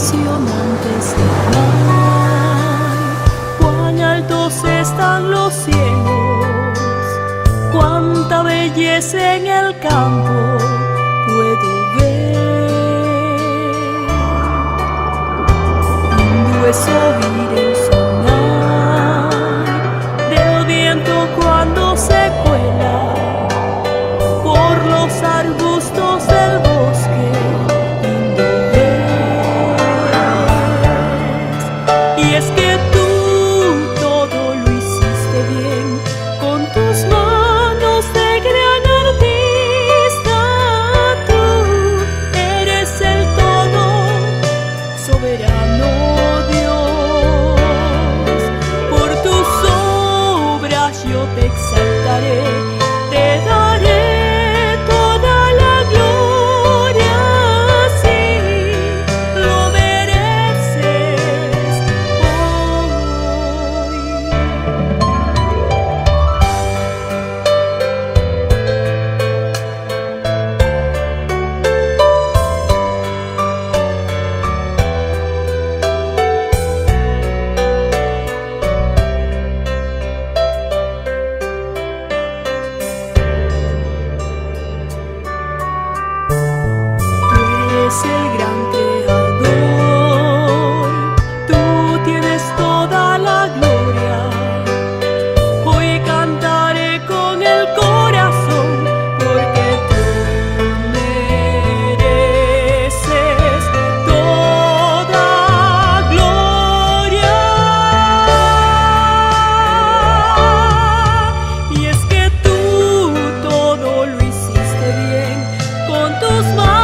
impresionantes del mar. Cuán altos están los cielos, cuánta belleza en el campo puedo ver. Lindo es oír el sonar del viento cuando se cuela por los arbustos del bosque. Y es que tú todo lo hiciste bien, con tus manos de gran artista. Tú eres el todo soberano Dios. Por tus obras yo te exaltaré, te daré toda la gloria. Sí, lo mereces. Eres el gran creador, tú tienes toda la gloria. Hoy cantaré con el corazón, porque tú mereces toda gloria. Y es que tú todo lo hiciste bien, con tus manos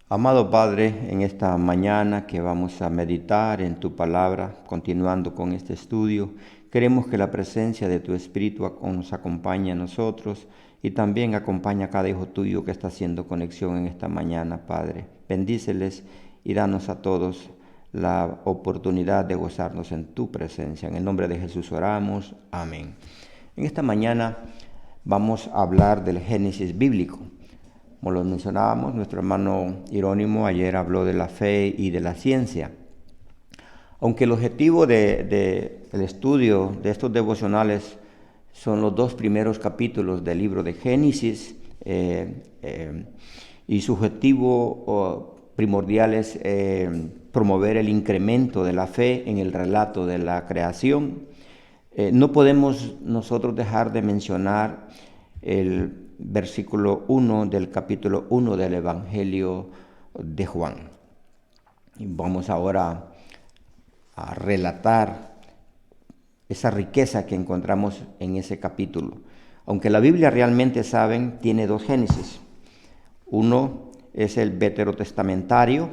Amado Padre, en esta mañana que vamos a meditar en tu palabra, continuando con este estudio, queremos que la presencia de tu Espíritu nos acompañe a nosotros y también acompañe a cada hijo tuyo que está haciendo conexión en esta mañana, Padre. Bendíceles y danos a todos la oportunidad de gozarnos en tu presencia. En el nombre de Jesús oramos. Amén. En esta mañana vamos a hablar del Génesis bíblico. Como lo mencionábamos, nuestro hermano Hierónimo ayer habló de la fe y de la ciencia. Aunque el objetivo del estudio de estos devocionales son los 2 primeros capítulos del libro de Génesis, y su objetivo primordial es promover el incremento de la fe en el relato de la creación, no podemos nosotros dejar de mencionar el versículo 1 del capítulo 1 del Evangelio de Juan. Y vamos ahora a relatar esa riqueza que encontramos en ese capítulo. Aunque la Biblia realmente, saben, tiene dos Génesis. Uno es el veterotestamentario,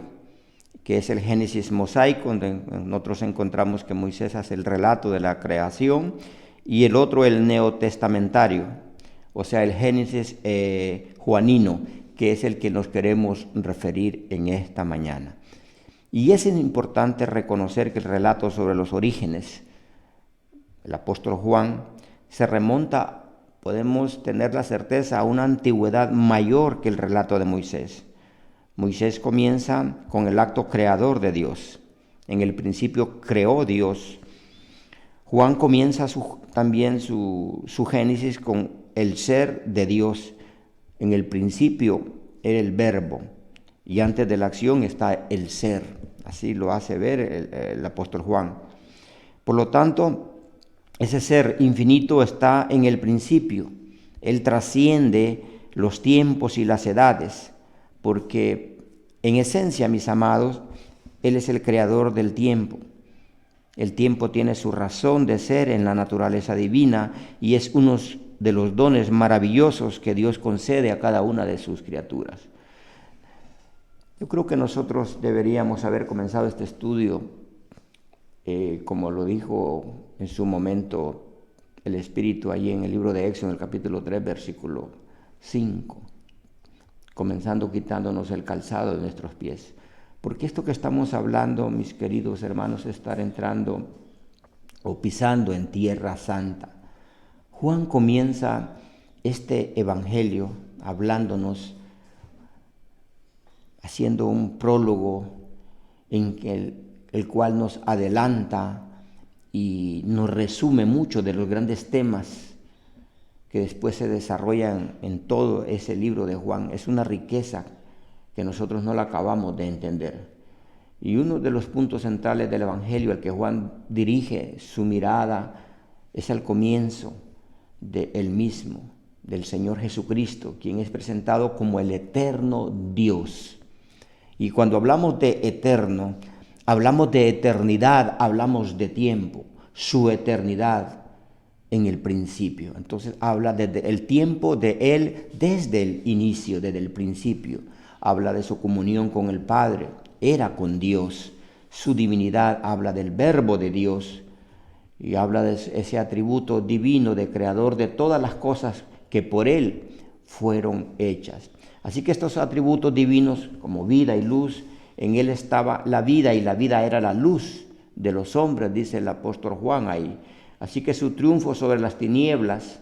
que es el Génesis mosaico, donde nosotros encontramos que Moisés hace el relato de la creación, y el otro el neotestamentario, o sea, el Génesis juanino, que es el que nos queremos referir en esta mañana. Y es importante reconocer que el relato sobre los orígenes, el apóstol Juan, se remonta, podemos tener la certeza, a una antigüedad mayor que el relato de Moisés. Moisés comienza con el acto creador de Dios. En el principio creó Dios. Juan comienza también su Génesis con el ser de Dios. En el principio era el verbo y antes de la acción está el ser. Así lo hace ver el apóstol Juan. Por lo tanto, ese ser infinito está en el principio. Él trasciende los tiempos y las edades, porque en esencia, mis amados, Él es el creador del tiempo. El tiempo tiene su razón de ser en la naturaleza divina y es uno de los dones maravillosos que Dios concede a cada una de sus criaturas. Yo creo que nosotros deberíamos haber comenzado este estudio, como lo dijo en su momento el Espíritu allí en el libro de Éxodo, en el capítulo 3, versículo 5, comenzando quitándonos el calzado de nuestros pies. Porque esto que estamos hablando, mis queridos hermanos, es estar entrando o pisando en tierra santa. Juan comienza este evangelio hablándonos, haciendo un prólogo en el cual nos adelanta y nos resume mucho de los grandes temas que después se desarrollan en todo ese libro de Juan. Es una riqueza que nosotros no la acabamos de entender. Y uno de los puntos centrales del Evangelio al que Juan dirige su mirada es al comienzo de él mismo, del Señor Jesucristo, quien es presentado como el eterno Dios. Y cuando hablamos de eterno, hablamos de eternidad, hablamos de tiempo, su eternidad en el principio. Entonces habla desde el tiempo de Él, desde el inicio, desde el principio. Habla de su comunión con el Padre, era con Dios. Su divinidad habla del verbo de Dios y habla de ese atributo divino de creador de todas las cosas que por Él fueron hechas. Así que estos atributos divinos como vida y luz, en Él estaba la vida y la vida era la luz de los hombres, dice el apóstol Juan ahí. Así que su triunfo sobre las tinieblas,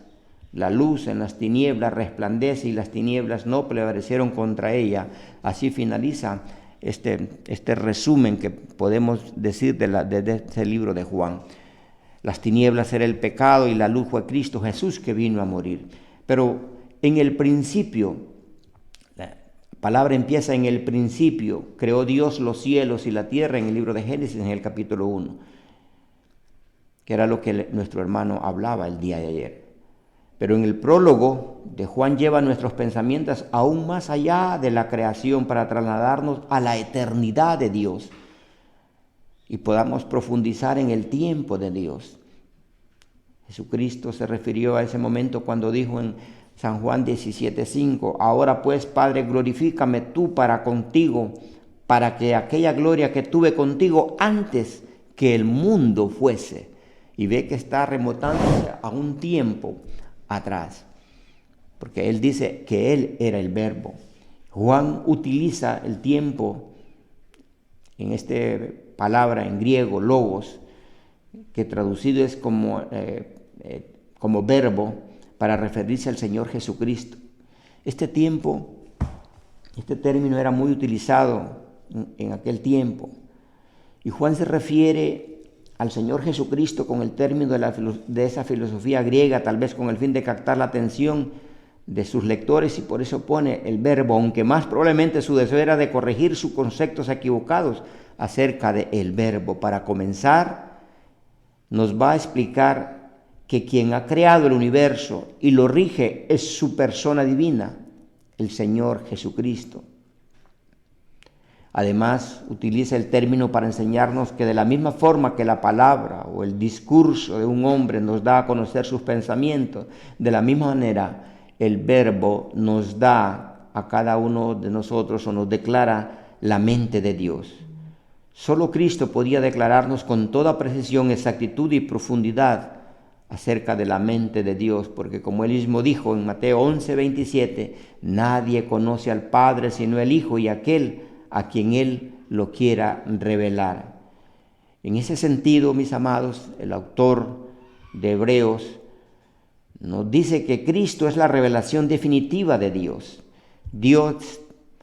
la luz en las tinieblas resplandece y las tinieblas no prevalecieron contra ella. Así finaliza este resumen que podemos decir de este libro de Juan. Las tinieblas era el pecado y la luz fue Cristo Jesús que vino a morir. Pero en el principio, la palabra empieza en el principio, creó Dios los cielos y la tierra en el libro de Génesis en el capítulo 1, que era lo que nuestro hermano hablaba el día de ayer. Pero en el prólogo de Juan lleva nuestros pensamientos aún más allá de la creación para trasladarnos a la eternidad de Dios y podamos profundizar en el tiempo de Dios. Jesucristo se refirió a ese momento cuando dijo en San Juan 17:5, ahora pues, Padre, glorifícame tú para contigo, para que aquella gloria que tuve contigo antes que el mundo fuese. Y ve que está remontándose a un tiempo atrás, porque él dice que él era el verbo. Juan utiliza el tiempo en esta palabra en griego, logos, que traducido es como verbo, para referirse al Señor Jesucristo. Este tiempo, este término era muy utilizado en aquel tiempo, y Juan se refiere al Señor Jesucristo con el término de esa filosofía griega, tal vez con el fin de captar la atención de sus lectores, y por eso pone el verbo, aunque más probablemente su deseo era de corregir sus conceptos equivocados acerca del verbo. Para comenzar, nos va a explicar que quien ha creado el universo y lo rige es su persona divina, el Señor Jesucristo. Además, utiliza el término para enseñarnos que de la misma forma que la palabra o el discurso de un hombre nos da a conocer sus pensamientos, de la misma manera el verbo nos da a cada uno de nosotros o nos declara la mente de Dios. Solo Cristo podía declararnos con toda precisión, exactitud y profundidad acerca de la mente de Dios, porque como él mismo dijo en Mateo 11:27, nadie conoce al Padre sino el Hijo y aquel a quien él lo quiera revelar. En ese sentido, mis amados, el autor de Hebreos nos dice que Cristo es la revelación definitiva de Dios. Dios,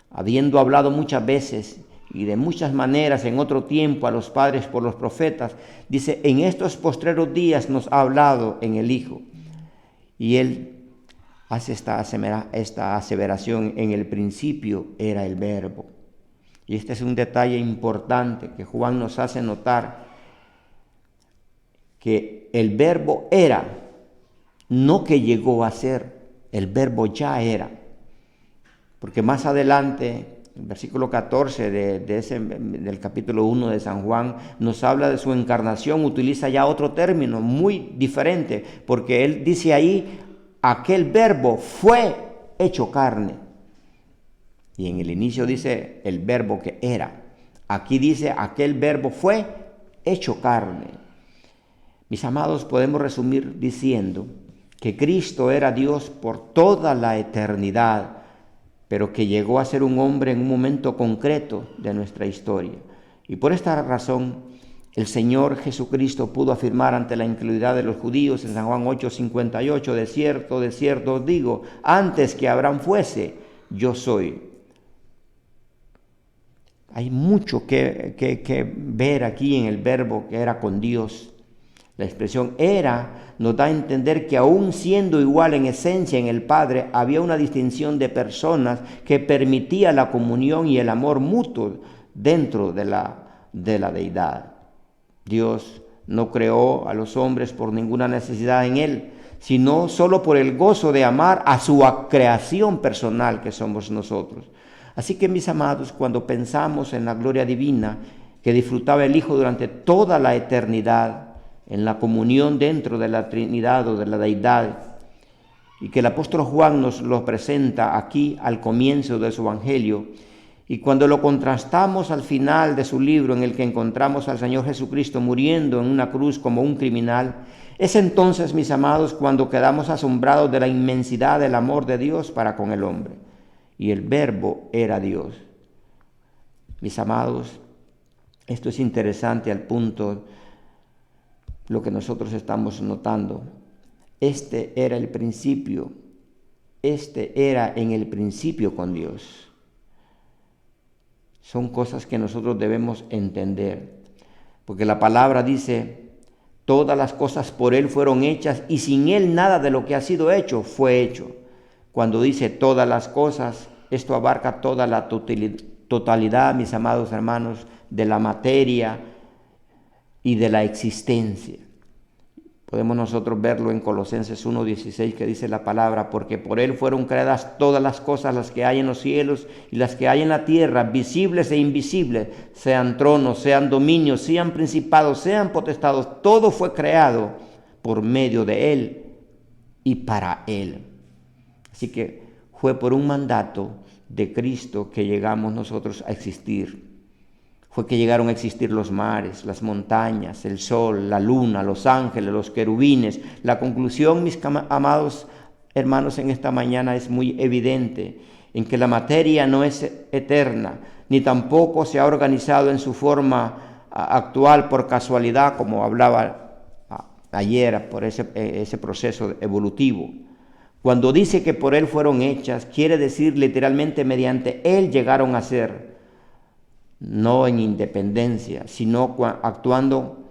habiendo hablado muchas veces y de muchas maneras en otro tiempo a los padres por los profetas, dice, en estos postreros días nos ha hablado en el Hijo. Y él hace esta aseveración: en el principio era el Verbo. Y este es un detalle importante que Juan nos hace notar, que el Verbo era, no que llegó a ser, el Verbo ya era. Porque más adelante, el versículo 14 del capítulo 1 de San Juan nos habla de su encarnación, utiliza ya otro término muy diferente, porque él dice ahí, aquel Verbo fue hecho carne. Y en el inicio dice el Verbo que era. Aquí dice aquel Verbo fue hecho carne. Mis amados, podemos resumir diciendo que Cristo era Dios por toda la eternidad, pero que llegó a ser un hombre en un momento concreto de nuestra historia. Y por esta razón, el Señor Jesucristo pudo afirmar ante la incredulidad de los judíos en San Juan 8:58, de cierto os digo, antes que Abraham fuese, yo soy. Hay mucho que ver aquí en el verbo que era con Dios. La expresión era nos da a entender que aún siendo igual en esencia en el Padre, había una distinción de personas que permitía la comunión y el amor mutuo dentro de la deidad. Dios no creó a los hombres por ninguna necesidad en él, sino solo por el gozo de amar a su creación personal que somos nosotros. Así que, mis amados, cuando pensamos en la gloria divina que disfrutaba el Hijo durante toda la eternidad, en la comunión dentro de la Trinidad o de la deidad, y que el apóstol Juan nos lo presenta aquí al comienzo de su Evangelio, y cuando lo contrastamos al final de su libro, en el que encontramos al Señor Jesucristo muriendo en una cruz como un criminal, es entonces, mis amados, cuando quedamos asombrados de la inmensidad del amor de Dios para con el hombre. Y el Verbo era Dios. Mis amados, esto es interesante al punto lo que nosotros estamos notando. Este era el principio. Este era en el principio con Dios. Son cosas que nosotros debemos entender. Porque la palabra dice, todas las cosas por Él fueron hechas y sin Él nada de lo que ha sido hecho fue hecho. Cuando dice todas las cosas, esto abarca toda la totalidad, mis amados hermanos, de la materia y de la existencia. Podemos nosotros verlo en Colosenses 1:16, que dice la palabra, porque por Él fueron creadas todas las cosas, las que hay en los cielos y las que hay en la tierra, visibles e invisibles, sean tronos, sean dominios, sean principados, sean potestados, todo fue creado por medio de Él y para Él. Así que fue por un mandato de Cristo que llegamos nosotros a existir. Fue que llegaron a existir los mares, las montañas, el sol, la luna, los ángeles, los querubines. La conclusión, mis amados hermanos, en esta mañana es muy evidente, en que la materia no es eterna, ni tampoco se ha organizado en su forma actual por casualidad, como hablaba ayer, por ese proceso evolutivo. Cuando dice que por Él fueron hechas, quiere decir literalmente mediante Él llegaron a ser, no en independencia, sino actuando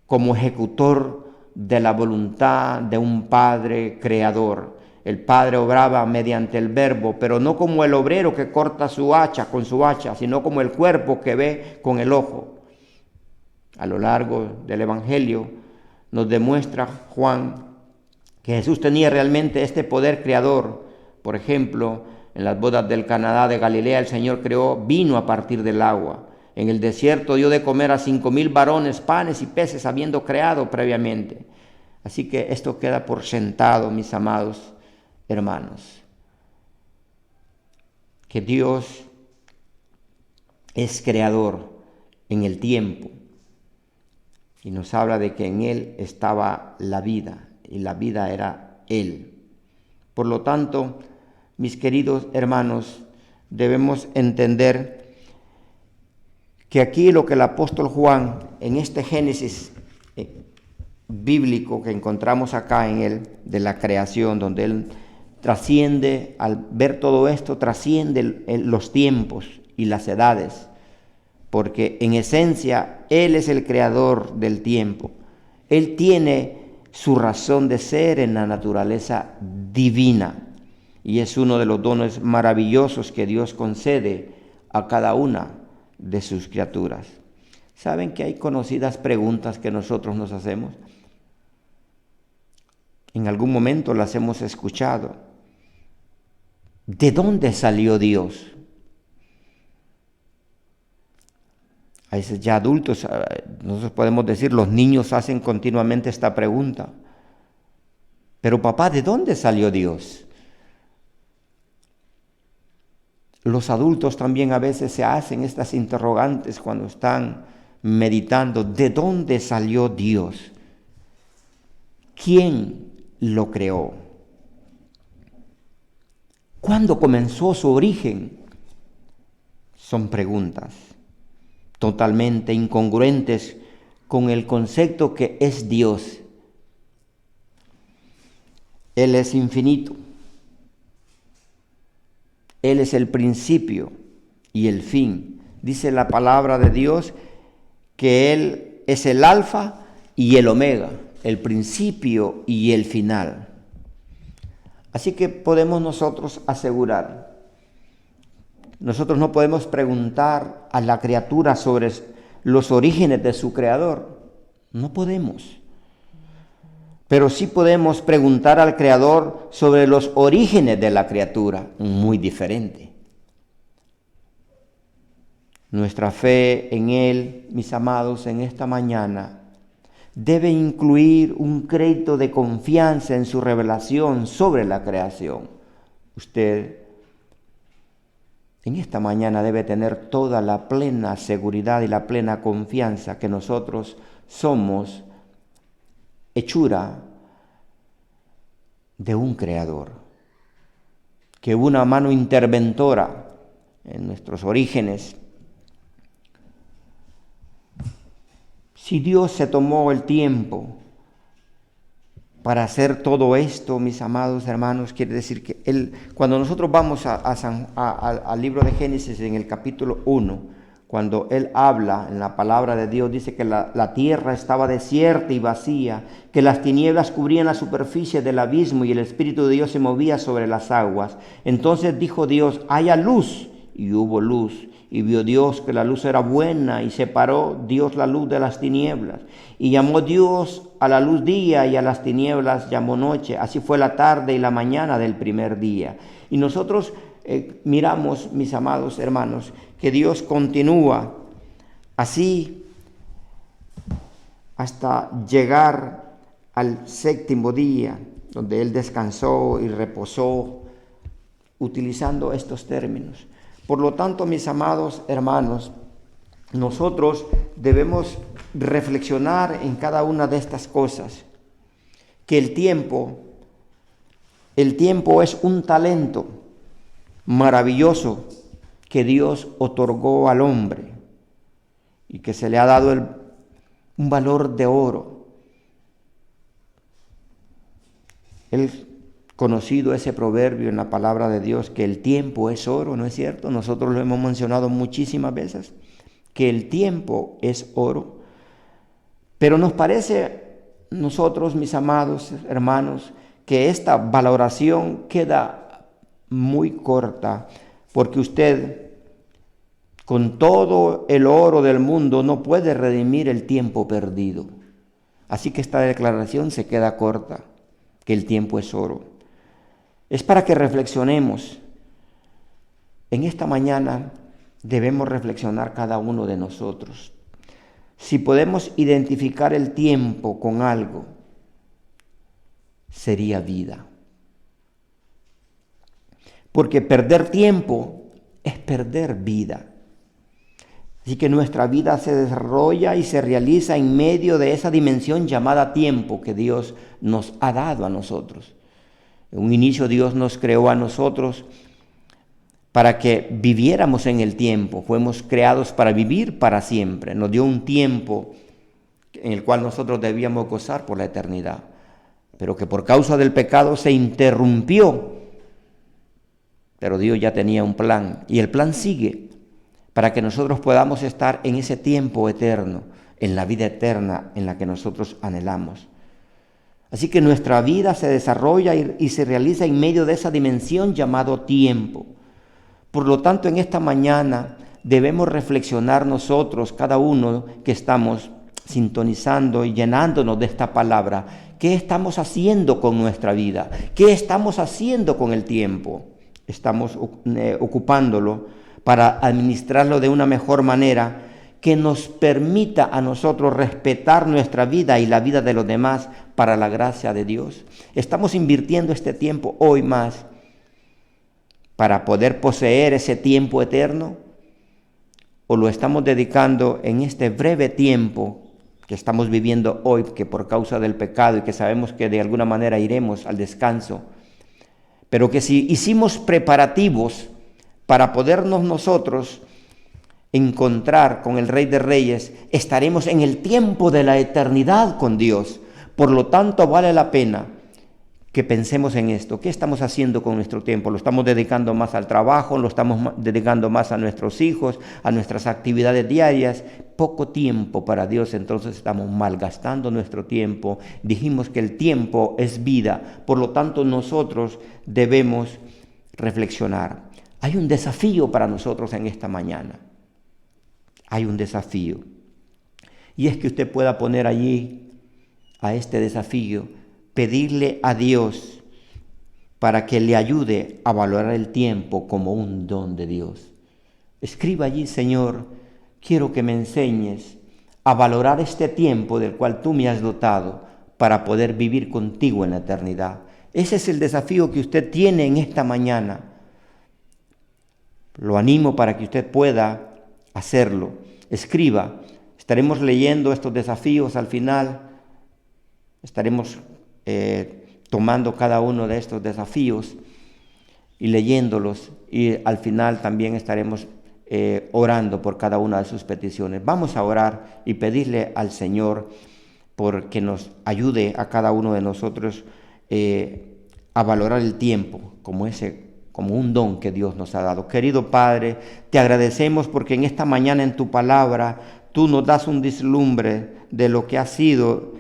como ejecutor de la voluntad de un Padre creador. El Padre obraba mediante el Verbo, pero no como el obrero que corta su hacha con su hacha, sino como el cuerpo que ve con el ojo. A lo largo del Evangelio nos demuestra Juan que Jesús tenía realmente este poder creador. Por ejemplo, En las bodas del Caná de Galilea el Señor creó vino a partir del agua. En el desierto dio de comer a 5,000 varones panes y peces, habiendo creado previamente. Así que esto queda por sentado, mis amados hermanos, que Dios es creador en el tiempo y nos habla de que en Él estaba la vida y la vida era Él. Por lo tanto, mis queridos hermanos, debemos entender que aquí lo que el apóstol Juan, en este Génesis bíblico que encontramos acá en él, de la creación, donde él trasciende, al ver todo esto, trasciende los tiempos y las edades, porque en esencia Él es el creador del tiempo. Él tiene su razón de ser en la naturaleza divina y es uno de los dones maravillosos que Dios concede a cada una de sus criaturas. ¿Saben que hay conocidas preguntas que nosotros nos hacemos? En algún momento las hemos escuchado. ¿De dónde salió Dios? A veces ya adultos, nosotros podemos decir, los niños hacen continuamente esta pregunta. Pero papá, ¿de dónde salió Dios? Los adultos también a veces se hacen estas interrogantes cuando están meditando. ¿De dónde salió Dios? ¿Quién lo creó? ¿Cuándo comenzó su origen? Son preguntas totalmente incongruentes con el concepto que es Dios. Él es infinito. Él es el principio y el fin. Dice la palabra de Dios que Él es el alfa y el omega, el principio y el final. Así que podemos nosotros asegurar, nosotros no podemos preguntar a la criatura sobre los orígenes de su creador, no podemos. Pero sí podemos preguntar al Creador sobre los orígenes de la criatura, muy diferente. Nuestra fe en Él, mis amados, en esta mañana, debe incluir un crédito de confianza en su revelación sobre la creación. Usted en esta mañana debe tener toda la plena seguridad y la plena confianza que nosotros somos hechura de un creador, que una mano interventora en nuestros orígenes. Si Dios se tomó el tiempo para hacer todo esto, mis amados hermanos, quiere decir que cuando nosotros vamos al libro de Génesis en el capítulo 1, cuando Él habla en la palabra de Dios, dice que la tierra estaba desierta y vacía, que las tinieblas cubrían la superficie del abismo y el Espíritu de Dios se movía sobre las aguas. Entonces dijo Dios, haya luz, y hubo luz. Y vio Dios que la luz era buena, y separó Dios la luz de las tinieblas. Y llamó Dios a la luz día, y a las tinieblas llamó noche. Así fue la tarde y la mañana del primer día. Y nosotros miramos, mis amados hermanos, que Dios continúa así hasta llegar al séptimo día, donde Él descansó y reposó, utilizando estos términos. Por lo tanto, mis amados hermanos, nosotros debemos reflexionar en cada una de estas cosas, que el tiempo es un talento maravilloso que Dios otorgó al hombre y que se le ha dado un valor de oro. Conocido ese proverbio en la palabra de Dios, que el tiempo es oro, ¿no es cierto? Nosotros lo hemos mencionado muchísimas veces, que el tiempo es oro. Pero nos parece, nosotros, mis amados hermanos, que esta valoración queda muy corta, porque usted, con todo el oro del mundo, no puede redimir el tiempo perdido. Así que esta declaración se queda corta, que el tiempo es oro. Es para que reflexionemos En esta mañana debemos reflexionar cada uno de nosotros. Si podemos identificar el tiempo con algo, sería vida. Porque perder tiempo es perder vida. Así que nuestra vida se desarrolla y se realiza en medio de esa dimensión llamada tiempo que Dios nos ha dado a nosotros. En un inicio Dios nos creó a nosotros para que viviéramos en el tiempo. Fuimos creados para vivir para siempre. Nos dio un tiempo en el cual nosotros debíamos gozar por la eternidad, pero que por causa del pecado se interrumpió. Pero Dios ya tenía un plan, y el plan sigue para que nosotros podamos estar en ese tiempo eterno, en la vida eterna en la que nosotros anhelamos. Así que nuestra vida se desarrolla y se realiza en medio de esa dimensión llamado tiempo. Por lo tanto, en esta mañana debemos reflexionar nosotros, cada uno que estamos sintonizando y llenándonos de esta palabra, ¿qué estamos haciendo con nuestra vida? ¿Qué estamos haciendo con el tiempo? ¿Estamos ocupándolo para administrarlo de una mejor manera que nos permita a nosotros respetar nuestra vida y la vida de los demás para la gracia de Dios? ¿Estamos invirtiendo este tiempo hoy más para poder poseer ese tiempo eterno? ¿O lo estamos dedicando en este breve tiempo que estamos viviendo hoy, que por causa del pecado y que sabemos que de alguna manera iremos al descanso, pero que si hicimos preparativos para podernos nosotros encontrar con el Rey de Reyes, estaremos en el tiempo de la eternidad con Dios? Por lo tanto, vale la pena que pensemos en esto. ¿Qué estamos haciendo con nuestro tiempo? ¿Lo estamos dedicando más al trabajo? ¿Lo estamos dedicando más a nuestros hijos, a nuestras actividades diarias? Poco tiempo para Dios, entonces estamos malgastando nuestro tiempo. Dijimos que el tiempo es vida, por lo tanto nosotros debemos reflexionar. Hay un desafío para nosotros en esta mañana. Hay un desafío. Y es que usted pueda poner allí a este desafío, pedirle a Dios para que le ayude a valorar el tiempo como un don de Dios. Escriba allí: Señor, quiero que me enseñes a valorar este tiempo del cual tú me has dotado para poder vivir contigo en la eternidad. Ese es el desafío que usted tiene en esta mañana. Lo animo para que usted pueda hacerlo. Escriba. Estaremos leyendo estos desafíos al final. Estaremos tomando cada uno de estos desafíos y leyéndolos, y al final también estaremos orando por cada una de sus peticiones. Vamos a orar y pedirle al Señor porque nos ayude a cada uno de nosotros a valorar el tiempo como un don que Dios nos ha dado. Querido Padre, te agradecemos porque en esta mañana en tu palabra tú nos das un vislumbre de lo que ha sido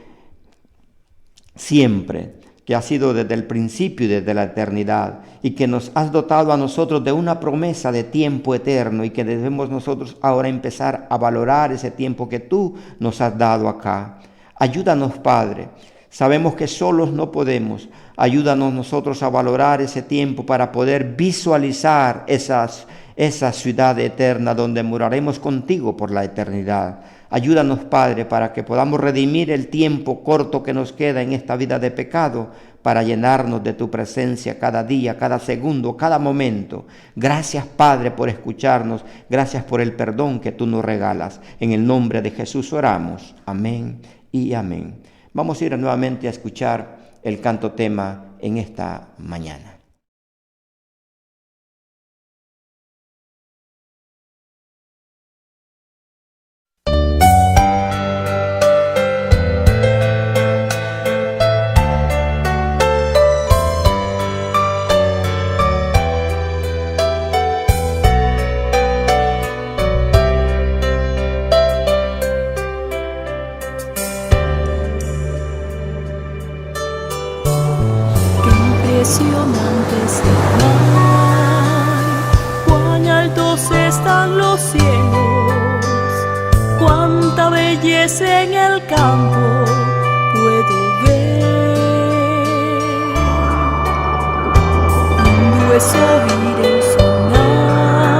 siempre, que ha sido desde el principio y desde la eternidad, y que nos has dotado a nosotros de una promesa de tiempo eterno, y que debemos nosotros ahora empezar a valorar ese tiempo que tú nos has dado acá. Ayúdanos, Padre. Sabemos que solos no podemos. Ayúdanos nosotros a valorar ese tiempo para poder visualizar esa ciudad eterna donde moraremos contigo por la eternidad. Ayúdanos, Padre, para que podamos redimir el tiempo corto que nos queda en esta vida de pecado, para llenarnos de tu presencia cada día, cada segundo, cada momento. Gracias, Padre, por escucharnos. Gracias por el perdón que tú nos regalas. En el nombre de Jesús oramos. Amén y amén. Vamos a ir nuevamente a escuchar el canto tema en esta mañana. Impresionante es el mar, cuán altos están los cielos, cuánta belleza en el campo puedo ver. Lindo es oír el sonar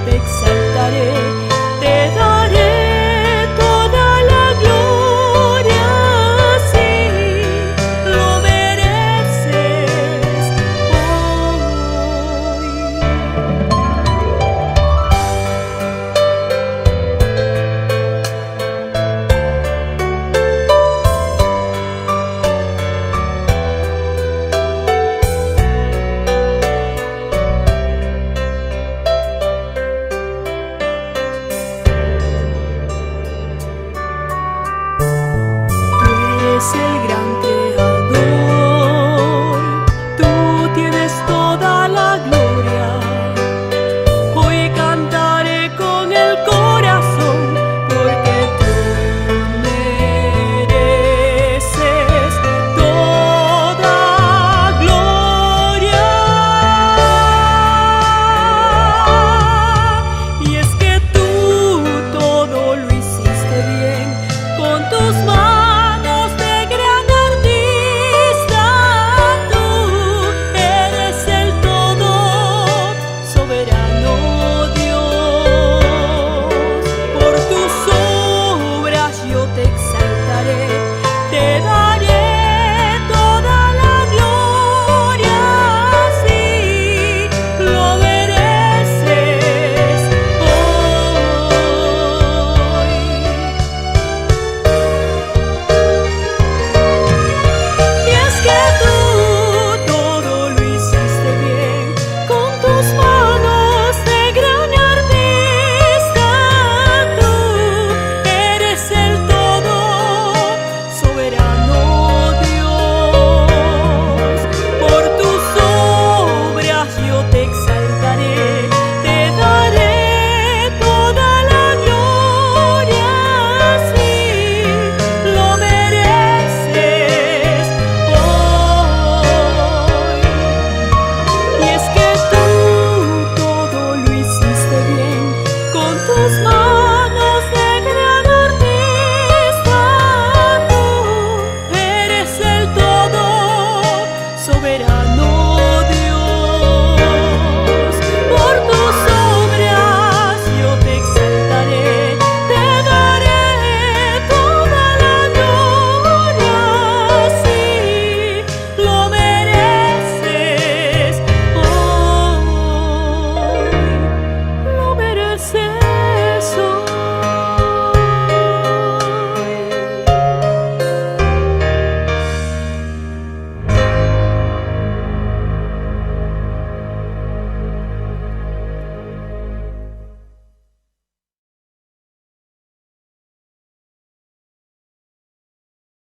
te exaltaré.